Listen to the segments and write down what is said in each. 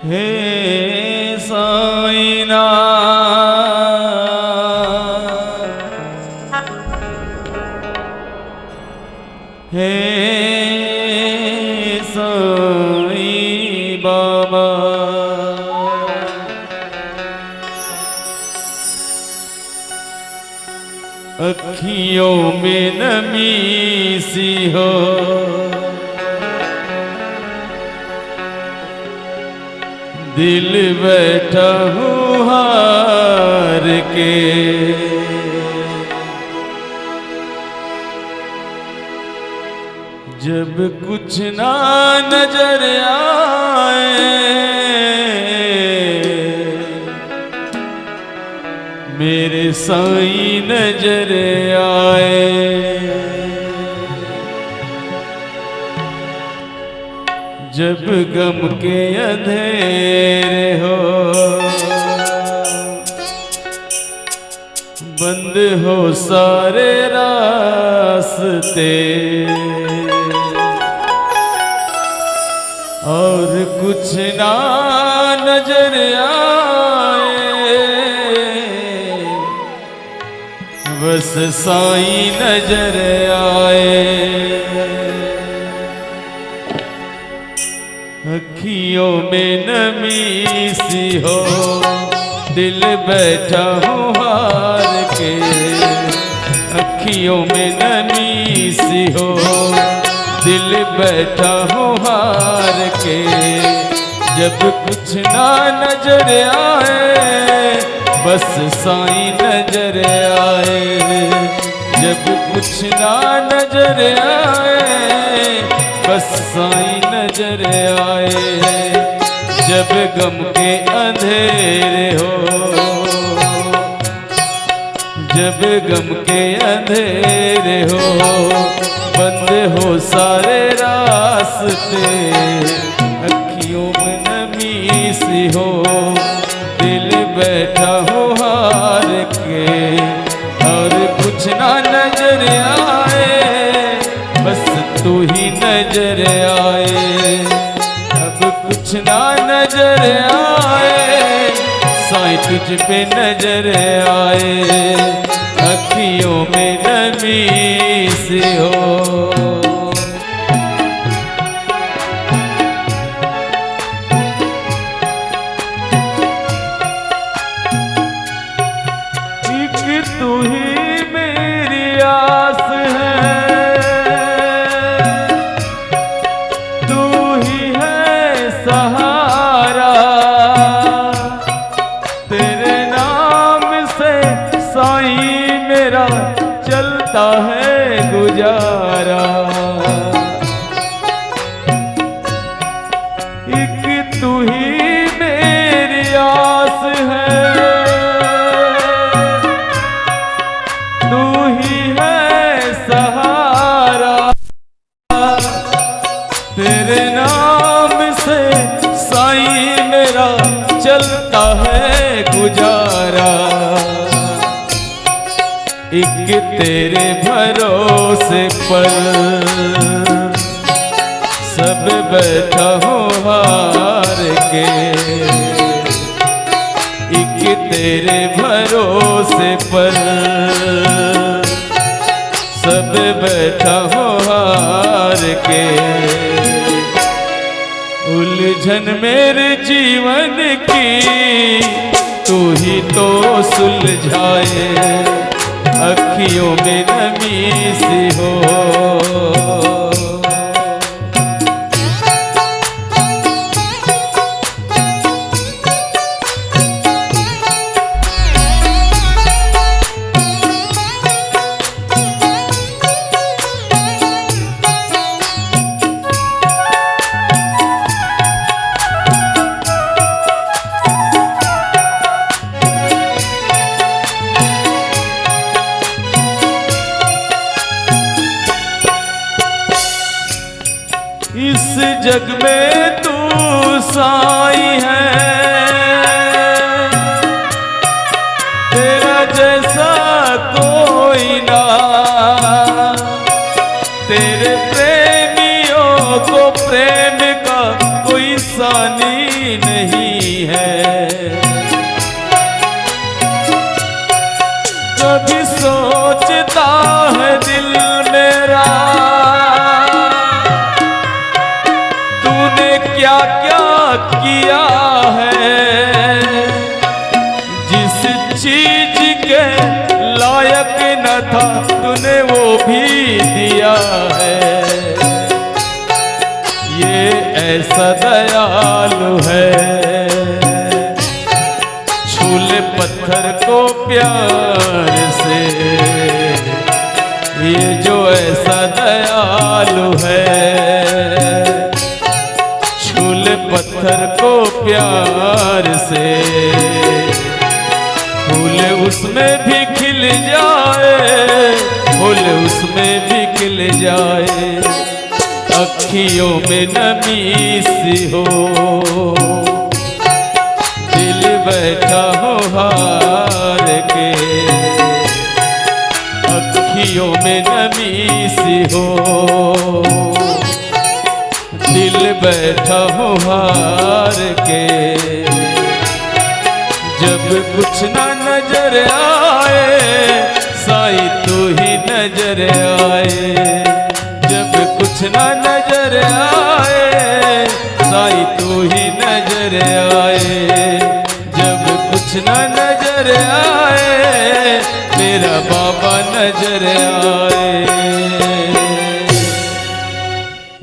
हे साईना हे साईं बाबा अखियों में नमी सी हो दिल बैठा हूँ हार के जब कुछ ना नजर आए मेरे साईं नजर आए जब गम के अंधेरे हो बंद हो सारे रास्ते और कुछ ना नजर आए बस साईं नजर आए अखियों में नमी सी हो दिल बैठा हूँ हार के अखियों में नमी सी हो दिल बैठा हूँ हार के जब कुछ ना नजर आए बस साईं नजर आए जब कुछ ना नजर आए बस साईं नजर आए जब गम के अंधेरे हो जब गम के अंधेरे हो बंद हो सारे रास्ते अखियों में नमी सी हो दिल बैठा हो हार के और कुछ ना नजर आए बस तू ही नजर आए अब कुछ ना नजर आए साईं तुझ पे नजर आए अखियों में नमी से हो एक तू ही मेरी आस है सहारा तेरे नाम से साईं मेरा चलता है गुजारा एक तू ही मेरी आस है तू ही है सहारा तेरे नाम से साईं मेरा चलता है गुजारा एक तेरे भरोसे पर सब बैठा हूँ हार के एक तेरे भरोसे पर सब बैठा हूँ हार के उलझन मेरे जीवन की तू ही तो सुलझाए अखियों में नमी सी हो इस जग में तू साईं है तेरा जैसा कोई ना तेरे प्रेमियों को प्रेम का कोई सानी नहीं है। कभी सोचता है दिल मेरा तूने क्या क्या किया है, जिस चीज के लायक न था तूने वो भी दिया है। ये ऐसा दयालु है, छूले पत्थर को प्यार से। ये जो ऐसा दयालु है, छूले पत्थर को प्यार से। फूल उसमें भी खिल जाए, फूल उसमें भी खिल जाए। अखियों में नमी सी हो, दिल बैठा हो हार के। अखियों में नमी सी हो, दिल बैठा हो हार के। जब कुछ ना नजर आए साईं तू ही नजर आए। जब कुछ ना नजर आए साईं तू ही नजर आए। जब कुछ ना नजर आए मेरा बाबा नजर आए।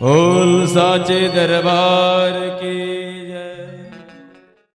बोल साचे दरबार की।